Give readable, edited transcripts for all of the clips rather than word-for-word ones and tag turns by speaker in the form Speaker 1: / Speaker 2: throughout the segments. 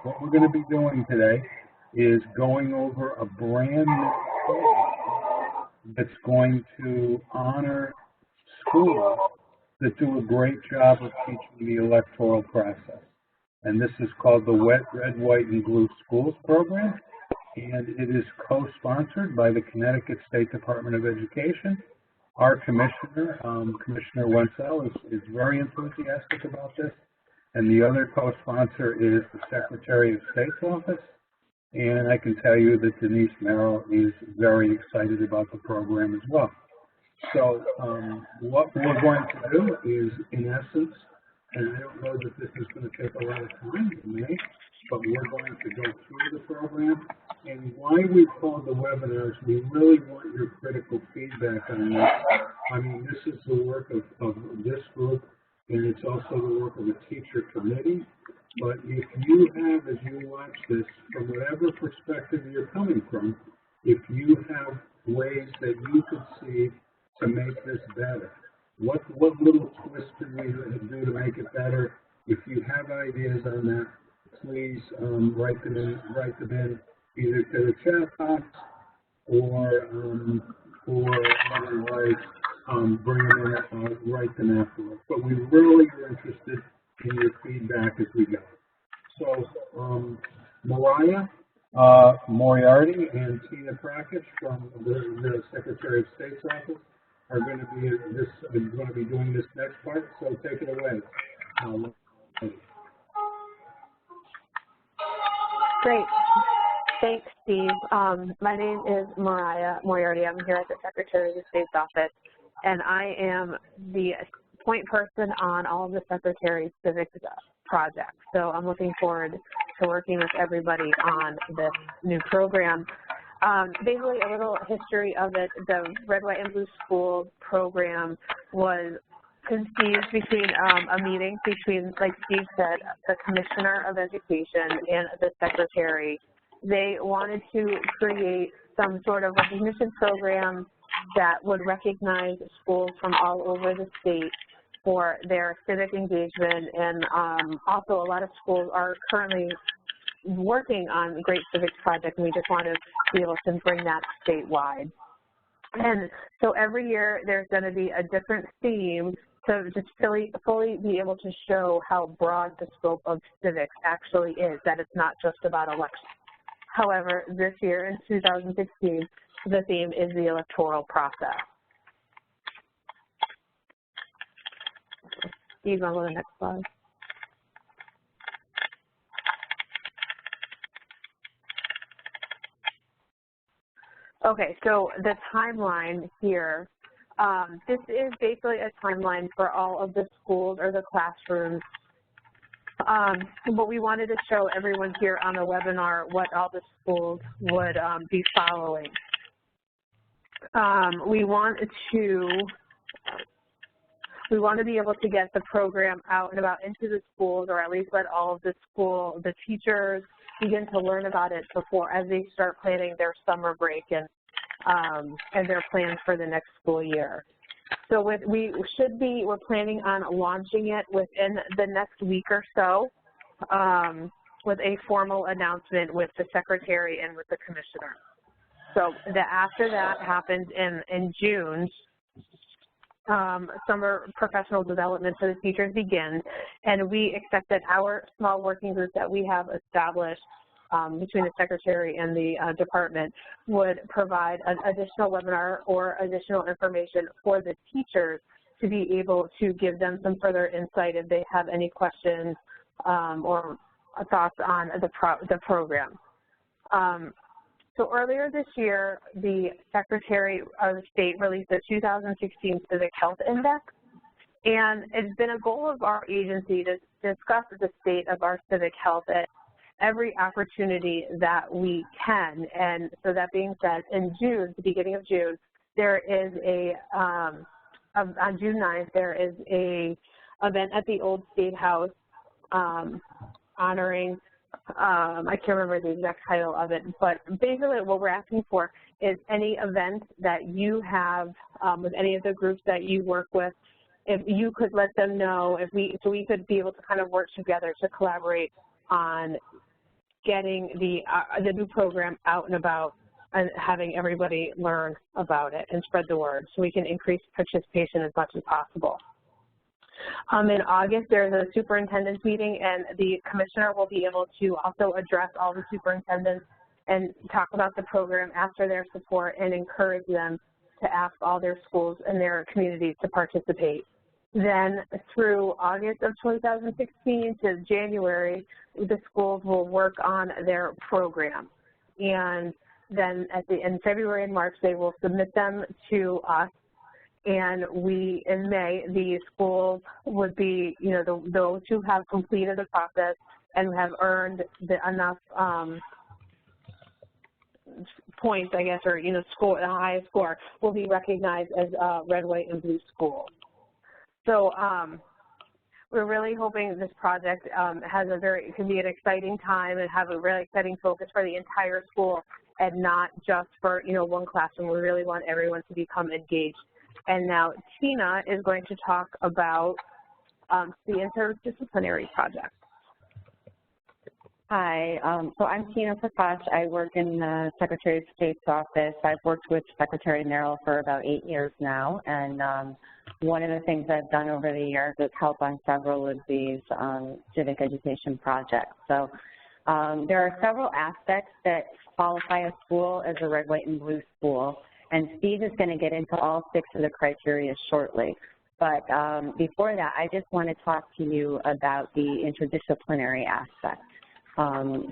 Speaker 1: What we're going to be doing today is going over a brand new program that's going to honor schools that do a great job of teaching the electoral process. And this is called the Wet, Red, White, and Blue Schools program. And it is co-sponsored by the Connecticut State Department of Education. Our commissioner, Commissioner Wenzel, is very enthusiastic about this. And the other co-sponsor is the Secretary of State's office. And I can tell you that Denise Merrill is very excited about the program as well. So what we're going to do is, in essence, and I don't know that this is going to take a lot of time, it may, but we're going to go through the program. And why we call the webinars, we really want your critical feedback on this. I mean, this is the work of this group, and it's also the work of the teacher committee. But if you have, as you watch this, from whatever perspective you're coming from, if you have ways that you could see to make this better, what little twist can we do to make it better? If you have ideas on that, please write them in either to the chat box or otherwise bring them in, write them afterwards. But we really are interested in your feedback as we go. So Mariah Moriarty and Tina Prakich from the Secretary of State's office are going to be doing this next part. So take it away.
Speaker 2: Great. Thanks, Steve. My name is Mariah Moriarty. I'm here at the Secretary of State's office, and I am the point person on all of the Secretary's civic projects. So I'm looking forward to working with everybody on this new program. Basically, a little history of it. The Red, White, and Blue School program was conceived between a meeting between, like Steve said, the Commissioner of Education and the Secretary. They wanted to create some sort of recognition program that would recognize schools from all over the state for their civic engagement, and also a lot of schools are currently working on great civics projects, and we just want to be able to bring that statewide. And so every year there's going to be a different theme to just fully be able to show how broad the scope of civics actually is, that it's not just about elections. However, this year in 2016, the theme is the electoral process. Steve, on to the next slide. Okay, so the timeline here, this is basically a timeline for all of the schools or the classrooms. But we wanted to show everyone here on the webinar what all the schools would be following. We want to be able to get the program out and about into the schools, or at least let all of the teachers begin to learn about it before, as they start planning their summer break and their plans for the next school year. So we're planning on launching it within the next week or so, with a formal announcement with the Secretary and with the Commissioner. So after that happens in June, summer professional development for the teachers begins, and we expect that our small working group that we have established between the Secretary and the department would provide an additional webinar or additional information for the teachers to be able to give them some further insight if they have any questions or thoughts on the program. So earlier this year, the Secretary of State released the 2016 Civic Health Index, and it's been a goal of our agency to discuss the state of our civic health at every opportunity that we can. And so that being said, in June, the beginning of June, there is on June 9th, there is a event at the Old State House honoring, I can't remember the exact title of it, but basically what we're asking for is any event that you have with any of the groups that you work with, if you could let them know, so we could be able to kind of work together to collaborate on getting the new program out and about and having everybody learn about it and spread the word so we can increase participation as much as possible. In August, there's a superintendent's meeting, and the commissioner will be able to also address all the superintendents and talk about the program, ask for their support, and encourage them to ask all their schools and their communities to participate. Then through August of 2016 to January, the schools will work on their program. And then in February and March, they will submit them to us. And in May, the schools would be, those who have completed the process and have earned enough points, I guess, or, the highest score will be recognized as red, white, and blue schools. So we're really hoping this project can be an exciting time and have a really exciting focus for the entire school and not just for, one classroom. We really want everyone to become engaged. And now Tina is going to talk about the interdisciplinary project.
Speaker 3: Hi, so I'm Tina Prakash. I work in the Secretary of State's office. I've worked with Secretary Merrill for about 8 years now, and one of the things I've done over the years is help on several of these civic education projects. So there are several aspects that qualify a school as a red, white, and blue school, and Steve is going to get into all 6 of the criteria shortly. But before that, I just want to talk to you about the interdisciplinary aspect.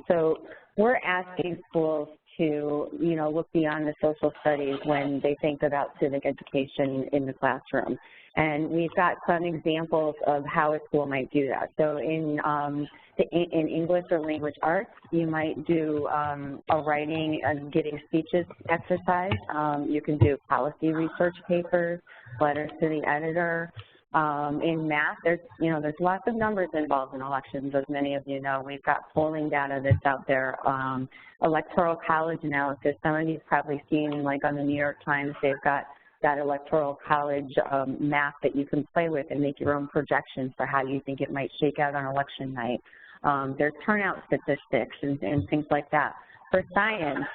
Speaker 3: So we're asking schools to, look beyond the social studies when they think about civic education in the classroom. And we've got some examples of how a school might do that. So in English or language arts, you might do a writing and getting speeches exercise. You can do policy research papers, letters to the editor. In math, there's lots of numbers involved in elections, as many of you know. We've got polling data that's out there, electoral college analysis. Some of you've probably seen, like on the New York Times, they've got that electoral college map that you can play with and make your own projections for how you think it might shake out on election night. There's turnout statistics and things like that. For science,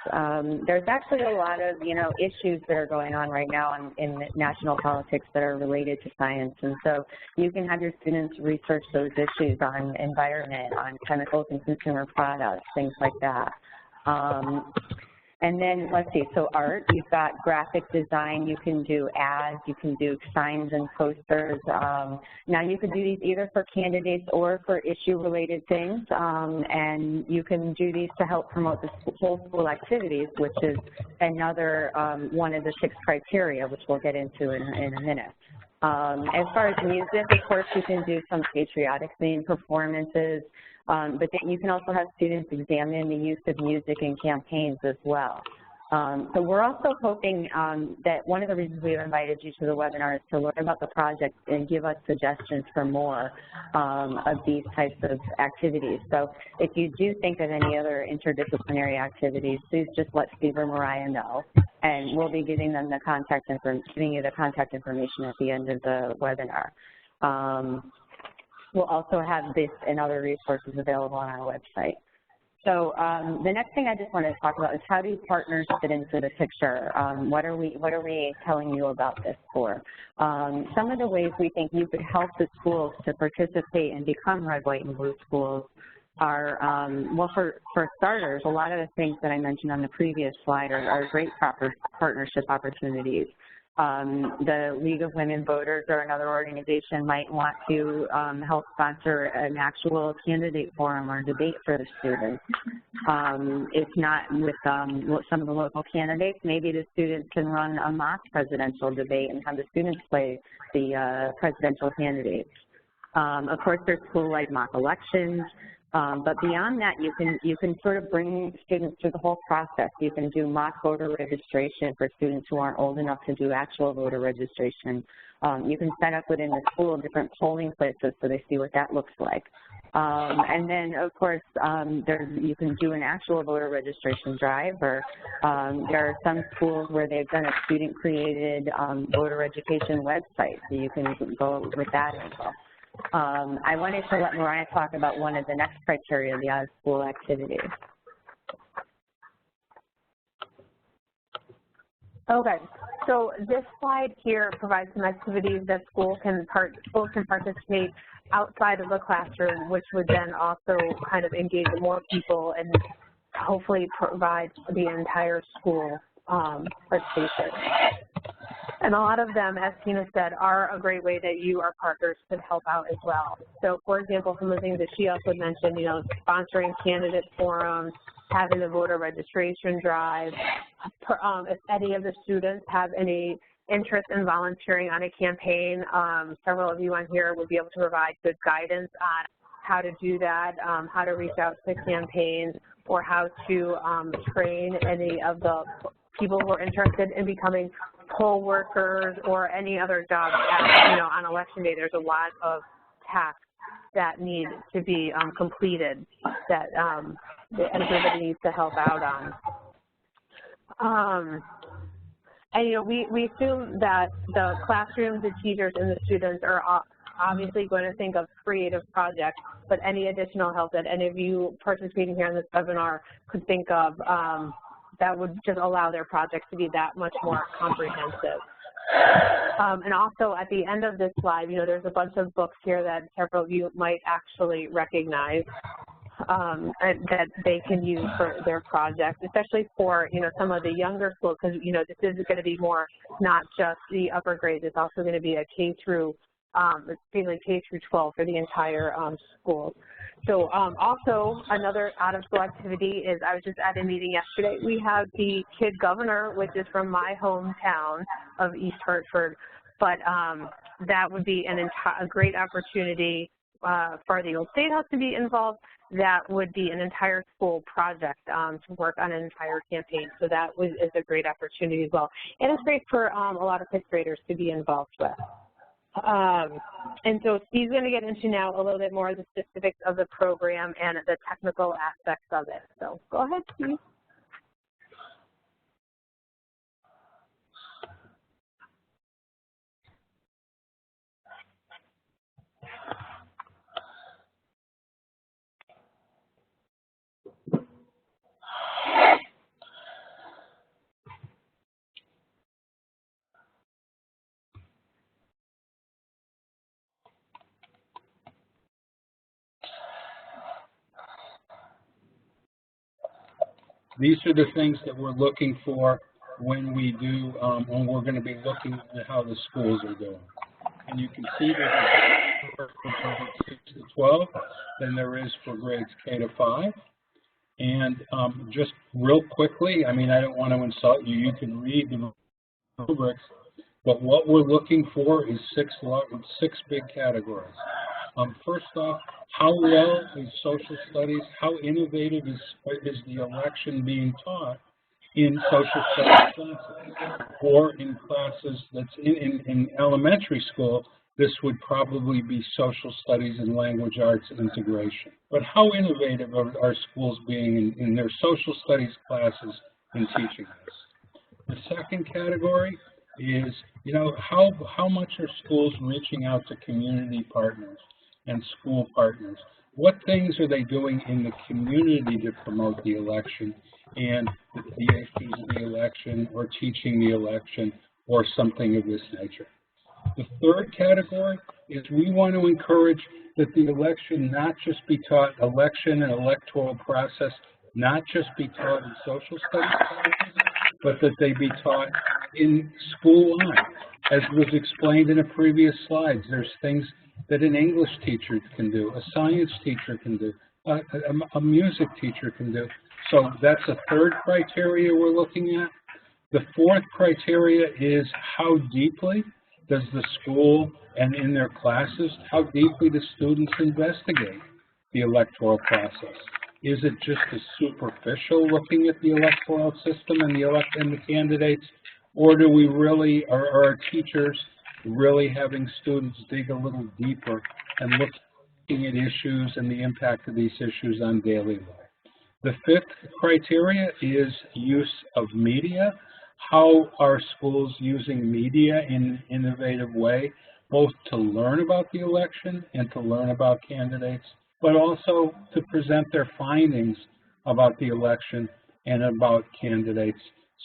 Speaker 3: there's actually a lot of, issues that are going on right now in national politics that are related to science. And so you can have your students research those issues on environment, on chemicals and consumer products, things like that. And then, let's see, so art, you've got graphic design, you can do ads, you can do signs and posters. Now you can do these either for candidates or for issue-related things, and you can do these to help promote the whole school activities, which is another one of the 6 criteria, which we'll get into in a minute. As far as music, of course, you can do some patriotic themed performances, but then you can also have students examine the use of music in campaigns as well. So we're also hoping that one of the reasons we've invited you to the webinar is to learn about the project and give us suggestions for more of these types of activities. So if you do think of any other interdisciplinary activities, please just let Steve or Mariah know, and we'll be giving them giving you the contact information at the end of the webinar. We'll also have this and other resources available on our website. So the next thing I just want to talk about is how do partners fit into the picture? What are we telling you about this for? Some of the ways we think you could help the schools to participate and become red, white, and blue schools are, well, for starters, a lot of the things that I mentioned on the previous slide are great partnership opportunities. The League of Women Voters or another organization might want to help sponsor an actual candidate forum or debate for the students. If not with some of the local candidates, maybe the students can run a mock presidential debate and have the students play the presidential candidates. Of course, there's school-wide mock elections. But beyond that, you can sort of bring students through the whole process. You can do mock voter registration for students who aren't old enough to do actual voter registration. You can set up within the school different polling places so they see what that looks like. And then, of course, you can do an actual voter registration drive, or there are some schools where they've done a student-created voter education website, so you can go with that as well. I wanted to let Mariah talk about one of the next criteria, the out-of-school activities.
Speaker 2: Okay, so this slide here provides some activities that schools can participate outside of the classroom, which would then also kind of engage more people and hopefully provide the entire school participation. And a lot of them, as Tina said, are a great way that you, our partners, could help out as well. So, for example, some of the things that she also mentioned, you know, sponsoring candidate forums, having the voter registration drive. If any of the students have any interest in volunteering on a campaign, several of you on here would be able to provide good guidance on how to do that, how to reach out to campaigns, or how to train any of the people who are interested in becoming poll workers or any other job. You know, on election day, there's a lot of tasks that need to be completed that everybody needs to help out on. And, you know, we assume that the classrooms, the teachers, and the students are obviously going to think of creative projects, but any additional help that any of you participating here in this webinar could think of that would just allow their projects to be that much more comprehensive. And also at the end of this slide, you know, there's a bunch of books here that several of you might actually recognize that they can use for their projects, especially for, you know, some of the younger schools, because, you know, this is going to be more not just the upper grades, it's also going to be a K through, basically K through 12 for the entire school. So also another out-of-school activity is, I was just at a meeting yesterday, we have the Kid Governor, which is from my hometown of East Hartford, but that would be a great opportunity for the Old State House to be involved. That would be an entire school project to work on an entire campaign. So that is a great opportunity as well. And it's great for a lot of fifth graders to be involved with. And so Steve's going to get into now a little bit more of the specifics of the program and the technical aspects of it. So go ahead, Steve.
Speaker 1: These are the things that we're looking for when we do, when we're going to be looking at how the schools are doing. And you can see there's for grades 6 to 12 than there is for grades K to 5. And just real quickly, I mean, I don't want to insult you. You can read the rubrics, but what we're looking for is six big categories. First off, how well is social studies, how innovative is the election being taught in social studies classes? Or in classes that's in elementary school, this would probably be social studies and language arts integration. But how innovative are schools being in their social studies classes in teaching this? The second category is, you know, how much are schools reaching out to community partners and school partners? What things are they doing in the community to promote the election and the issues of the election or teaching the election or something of this nature? The third category is we want to encourage that the election not just be taught, election and electoral process, not just be taught in social studies classes, but that they be taught in school line. As was explained in a previous slides, there's things that an English teacher can do, a science teacher can do, a music teacher can do. So that's a third criteria we're looking at. The fourth criteria is how deeply does the school and in their classes, how deeply do students investigate the electoral process? Is it just a superficial looking at the electoral system and the candidates, or do we really, are our teachers really having students dig a little deeper and looking at issues and the impact of these issues on daily life? The fifth criteria is use of media. How are schools using media in an innovative way, both to learn about the election and to learn about candidates, but also to present their findings about the election and about candidates.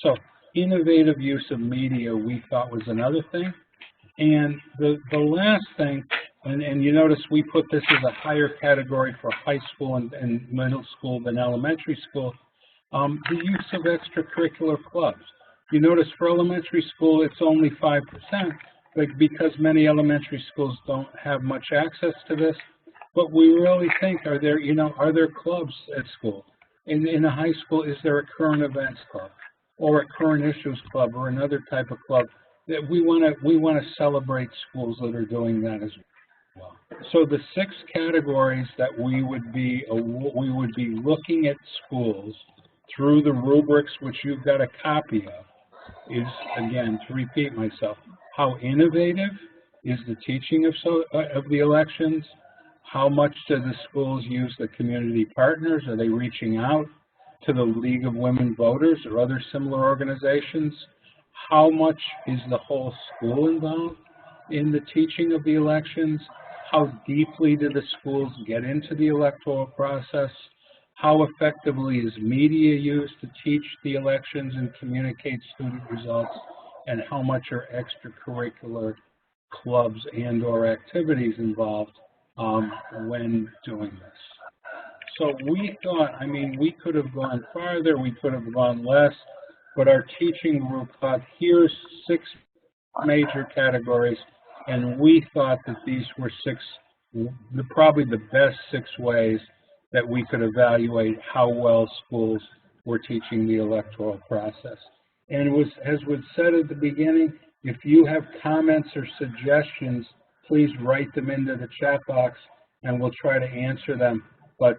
Speaker 1: So innovative use of media we thought was another thing. And the last thing, and you notice we put this as a higher category for high school and middle school than elementary school, the use of extracurricular clubs. You notice for elementary school it's only 5%, but because many elementary schools don't have much access to this. But we really think, are there clubs at school? In a high school, is there a current events club or a current issues club or another type of club? That we want to celebrate schools that are doing that as well. So the 6 categories that we would be looking at schools through the rubrics, which you've got a copy of, is, again, to repeat myself, how innovative is the teaching of the elections? How much do the schools use the community partners? Are they reaching out to the League of Women Voters or other similar organizations? How much is the whole school involved in the teaching of the elections? How deeply do the schools get into the electoral process? How effectively is media used to teach the elections and communicate student results? And how much are extracurricular clubs and or activities involved when doing this? So we thought, I mean, we could have gone farther, we could have gone less, but our teaching group thought, here's 6 major categories, and we thought that these were probably the best 6 ways that we could evaluate how well schools were teaching the electoral process. And as was said at the beginning, if you have comments or suggestions, please write them into the chat box, and we'll try to answer them. But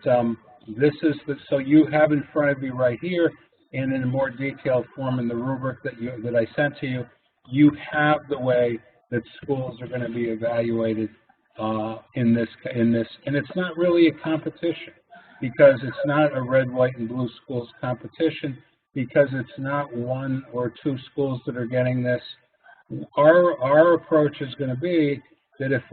Speaker 1: this is so you have in front of you right here, and in a more detailed form in the rubric that I sent to you, you have the way that schools are going to be evaluated in this, and it's not really a competition, because it's not a red, white, and blue schools competition, because it's not 1 or 2 schools that are getting this. Our approach is going to be that if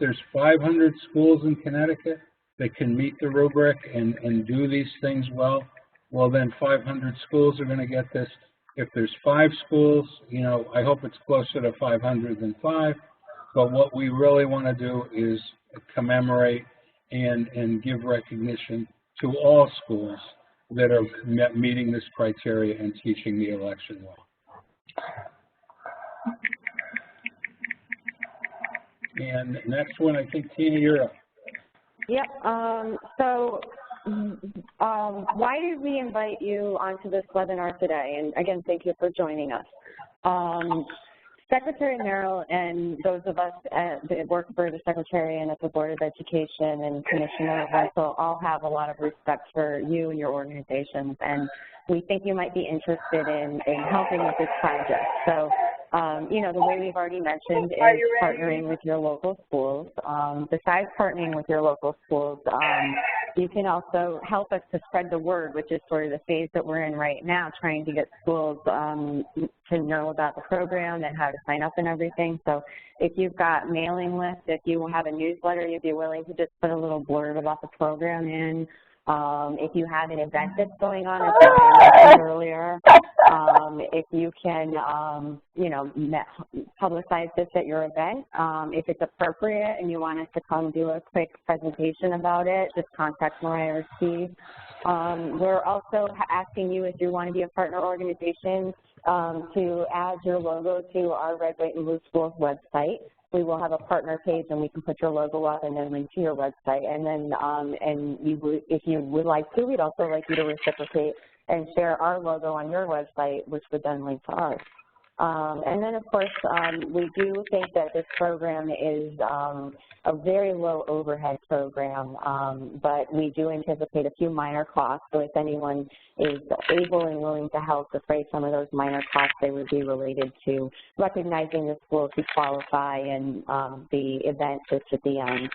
Speaker 1: there's 500 schools in Connecticut that can meet the rubric and do these things well, then 500 schools are going to get this. If there's 5 schools, I hope it's closer to 500 than 5, but what we really want to do is commemorate and give recognition to all schools that are meeting this criteria and teaching the election well. And next one, I think, Tina, you're up.
Speaker 3: Yep. Why did we invite you onto this webinar today? And again, thank you for joining us. Secretary Merrill and those of us that work for the Secretary and at the Board of Education and Commissioner Wenzel all have a lot of respect for you and your organizations, and we think you might be interested in helping with this project. So, the way we've already mentioned is partnering with your local schools. Besides partnering with your local schools, you can also help us to spread the word, which is sort of the phase that we're in right now, trying to get schools to know about the program and how to sign up and everything. So if you've got mailing lists, if you have a newsletter, you'd be willing to just put a little blurb about the program in. If you have an event that's going on, as I mentioned earlier, if you can, publicize this at your event. If it's appropriate and you want us to come do a quick presentation about it, just contact Mariah or Steve. We're also asking you, if you want to be a partner organization, to add your logo to our Red, White, and Blue Schools website. We will have a partner page, and we can put your logo up and then link to your website. And then, if you would like to, we'd also like you to reciprocate and share our logo on your website, which would then link to ours. And then, of course, we do think that this program is a very low overhead program, but we do anticipate a few minor costs. So if anyone is able and willing to help defray some of those minor costs, they would be related to recognizing the schools who qualify and the event that's at the end.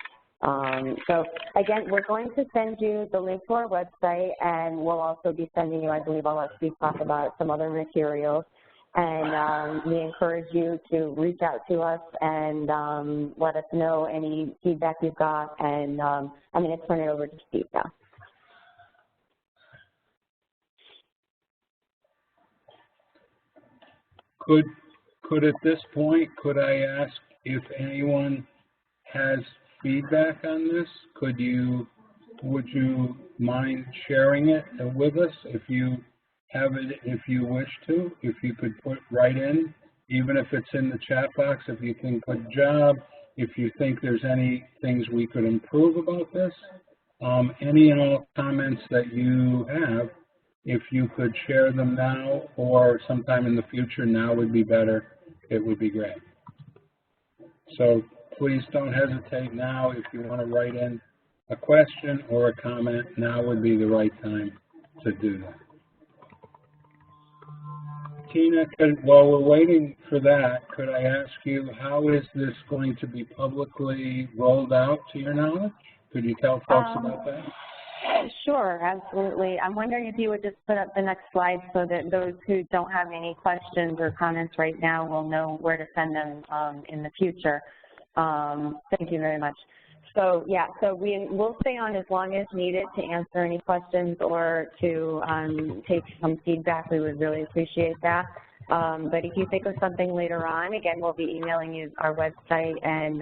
Speaker 3: So again, we're going to send you the link to our website, and we'll also be sending you, I believe I'll let Steve talk about some other materials. And we encourage you to reach out to us and let us know any feedback you've got. And I'm going to turn it over to Steve now.
Speaker 1: Could at this point, could I ask if anyone has feedback on this? Would you mind sharing it with us if you have it, if you wish to? If you could put right in, even if it's in the chat box, if you can put job, if you think there's any things we could improve about this, any and all comments that you have, if you could share them now or sometime in the future, now would be better. It would be great. So please don't hesitate now. If you want to write in a question or a comment, now would be the right time to do that. Tina, while we're waiting for that, could I ask you, how is this going to be publicly rolled out to your knowledge? Could you tell folks about that?
Speaker 3: Sure, absolutely. I'm wondering if you would just put up the next slide so that those who don't have any questions or comments right now will know where to send them in the future. Thank you very much. So yeah, so we'll stay on as long as needed to answer any questions or to take some feedback. We would really appreciate that. But if you think of something later on, again, we'll be emailing you our website, and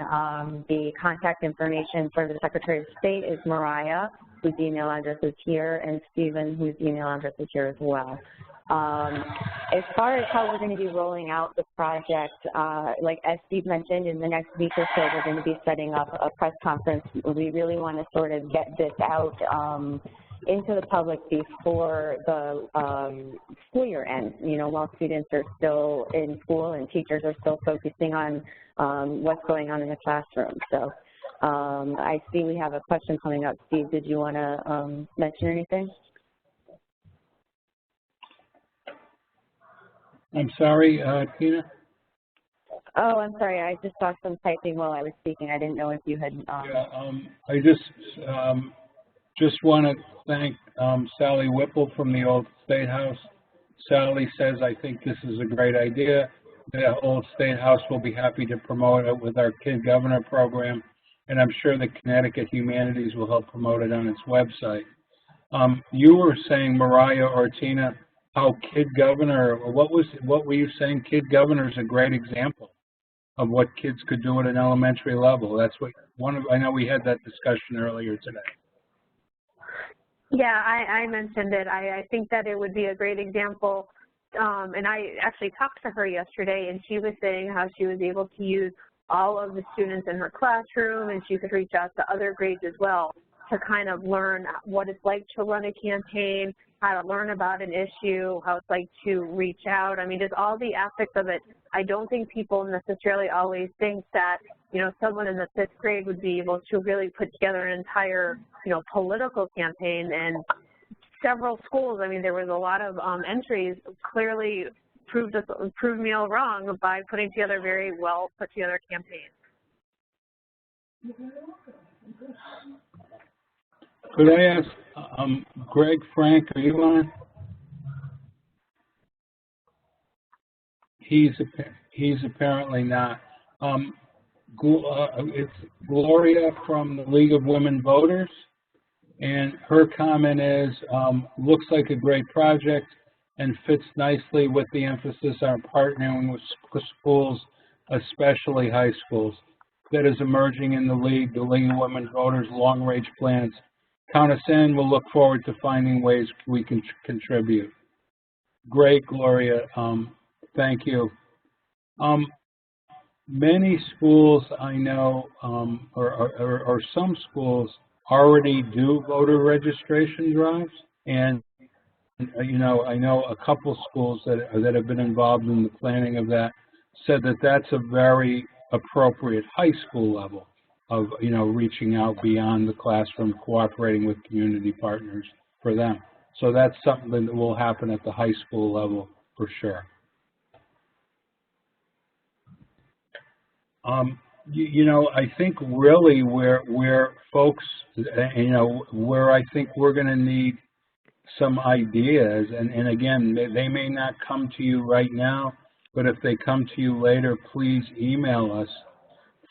Speaker 3: the contact information for the Secretary of State is Mariah, whose email address is here, and Stephen, whose email address is here as well. As far as how we're going to be rolling out the project, like as Steve mentioned, in the next week or so, we're going to be setting up a press conference. We really want to sort of get this out into the public before the school year ends, you know, while students are still in school and teachers are still focusing on what's going on in the classroom. So I see we have a question coming up. Steve, did you want to mention anything?
Speaker 1: I'm sorry, Tina?
Speaker 3: Oh, I'm sorry. I just saw some typing while I was speaking. I didn't know if you had...
Speaker 1: I just want to thank Sally Whipple from the Old State House. Sally says, I think this is a great idea. The Old State House will be happy to promote it with our Kid Governor program, and I'm sure the Connecticut Humanities will help promote it on its website. You were saying, Mariah or Tina, how Kid Governor, what were you saying? Kid Governor is a great example of what kids could do at an elementary level. That's what I know we had that discussion earlier today.
Speaker 2: Yeah, I mentioned it. I think that it would be a great example, and I actually talked to her yesterday, and she was saying how she was able to use all of the students in her classroom, and she could reach out to other grades as well to kind of learn what it's like to run a campaign, how to learn about an issue, how it's like to reach out. I mean, just all the aspects of it. I don't think people necessarily always think that, you know, someone in the 5th grade would be able to really put together an entire, you know, political campaign. And several schools, I mean, there was a lot of entries, clearly proved me all wrong by putting together very well put together campaigns.
Speaker 1: Could I ask Greg Frank, are you on? He's apparently not. It's Gloria from the League of Women Voters, and her comment is, looks like a great project and fits nicely with the emphasis on partnering with schools, especially high schools, that is emerging in the League of Women Voters long-range plans. Count us in. We'll look forward to finding ways we can contribute. Great, Gloria. Thank you. Many schools I know, or some schools already do voter registration drives, and you know, I know a couple schools that have been involved in the planning of that said that that's a very appropriate high school level of, you know, reaching out beyond the classroom, cooperating with community partners for them. So that's something that will happen at the high school level for sure. You know, I think really where folks, you know, where I think we're going to need some ideas, and again, they may not come to you right now, but if they come to you later, please email us.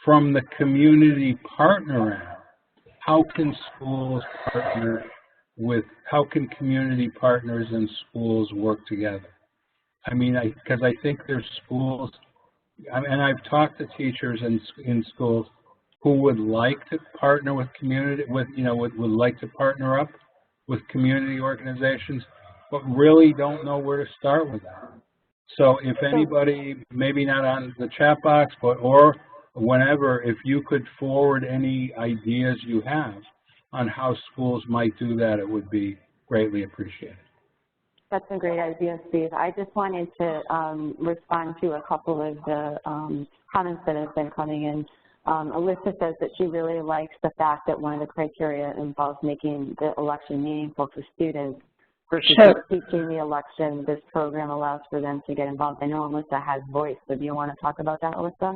Speaker 1: From the community partner end, how can schools partner with, how can community partners and schools work together? I mean, because I think there's schools, and I've talked to teachers in schools who would like to partner with would like to partner up with community organizations, but really don't know where to start with that. So if anybody, maybe not on the chat box, or whenever, if you could forward any ideas you have on how schools might do that, it would be greatly appreciated.
Speaker 3: That's a great idea, Steve. I just wanted to respond to a couple of the comments that have been coming in. Alyssa says that she really likes the fact that one of the criteria involves making the election meaningful for students versus teaching the election. This program allows for them to get involved. I know Alyssa has voice, so do you want to talk about that, Alyssa?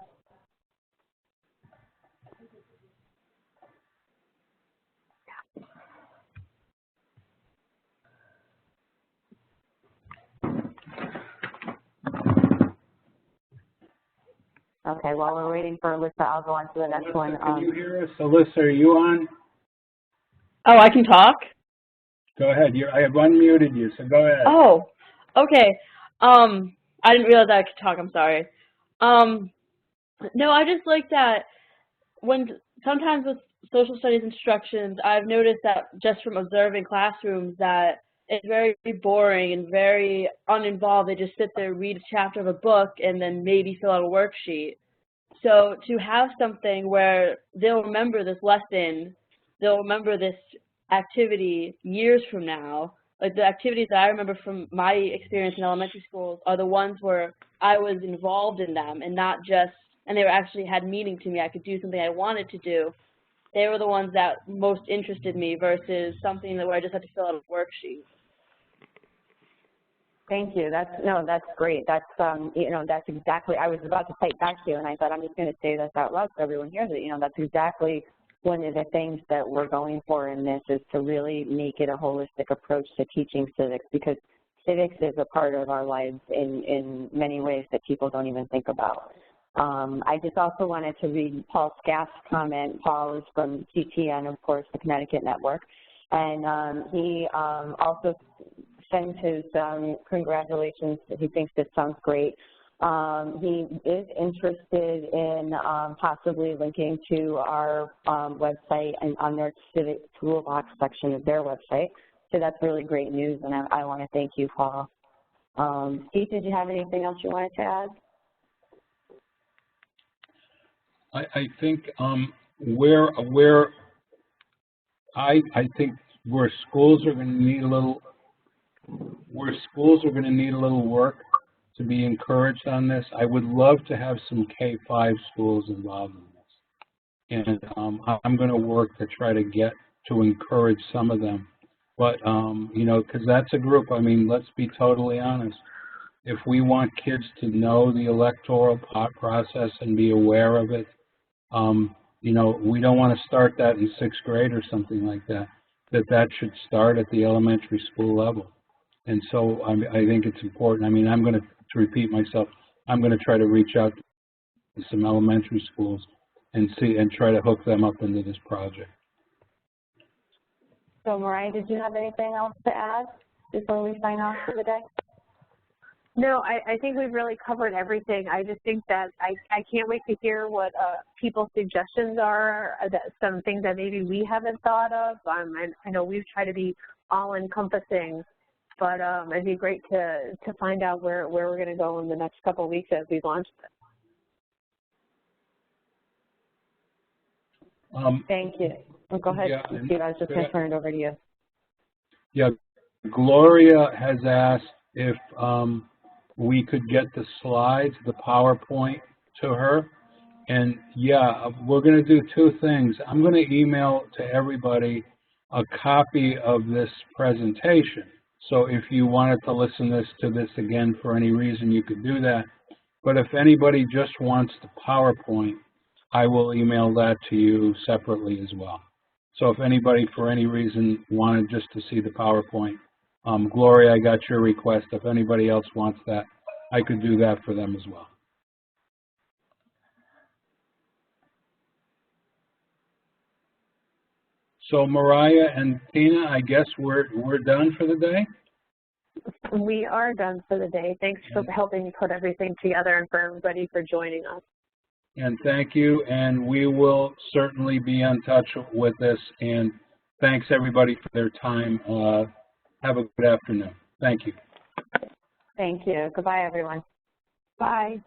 Speaker 3: Okay, while we're waiting for Alyssa, I'll go on to the next one.
Speaker 1: Can you hear us? Alyssa, are you on?
Speaker 4: Oh, I can talk?
Speaker 1: Go ahead. I have unmuted you, so go ahead.
Speaker 4: Oh, okay. I didn't realize I could talk. I'm sorry. No, I just like that sometimes with social studies instructions, I've noticed that just from observing classrooms that it's very boring and very uninvolved. They just sit there, read a chapter of a book, and then maybe fill out a worksheet. So to have something where they'll remember this lesson, they'll remember this activity years from now. Like the activities that I remember from my experience in elementary schools are the ones where I was involved in them and not just, and they actually had meaning to me. I could do something I wanted to do. They were the ones that most interested me versus something where I just had to fill out a worksheet.
Speaker 3: Thank you. That's great. That's that's exactly. I was about to type back to you, and I thought I'm just going to say this out loud so everyone hears it. That's exactly one of the things that we're going for in this, is to really make it a holistic approach to teaching civics, because civics is a part of our lives in many ways that people don't even think about. I just also wanted to read Paul Scaff's comment. Paul is from CTN, of course, the Connecticut Network, and he also sends his congratulations. He thinks this sounds great. He is interested in possibly linking to our website and on their Civic Toolbox section of their website. So that's really great news, and I want to thank you, Paul. Steve, did you have anything else you wanted to add?
Speaker 1: I think I think where schools are going to need a little work to be encouraged on this. I would love to have some K-5 schools involved in this, and I'm going to work to try to get to encourage some of them. But because that's a group. I mean, let's be totally honest. If we want kids to know the electoral process and be aware of it, we don't want to start that in 6th grade or something like that. That should start at the elementary school level. And so I think it's important. I mean, I'm going to repeat myself. I'm going to try to reach out to some elementary schools and try to hook them up into this project.
Speaker 3: So, Mariah, did you have anything else to add before we sign off for the day?
Speaker 2: No, I think we've really covered everything. I just think that I can't wait to hear what people's suggestions are, some things that maybe we haven't thought of. I know we've tried to be all-encompassing, but it'd be great to find out where we're going to go in the next couple of weeks as we launch this.
Speaker 3: Thank you. Well, go ahead, Steve. I was just going to turn it over to you.
Speaker 1: Yeah, Gloria has asked if we could get the slides, the PowerPoint, to her. And yeah, we're going to do two things. I'm going to email to everybody a copy of this presentation. So if you wanted to listen to this again for any reason, you could do that. But if anybody just wants the PowerPoint, I will email that to you separately as well. So if anybody for any reason wanted just to see the PowerPoint, Gloria, I got your request. If anybody else wants that, I could do that for them as well. So Mariah and Tina, I guess we're done for the day?
Speaker 2: We are done for the day. Thanks for helping put everything together and for everybody for joining us.
Speaker 1: And thank you, and we will certainly be in touch with this, and thanks everybody for their time. Have a good afternoon. Thank you.
Speaker 3: Thank you. Goodbye, everyone.
Speaker 2: Bye.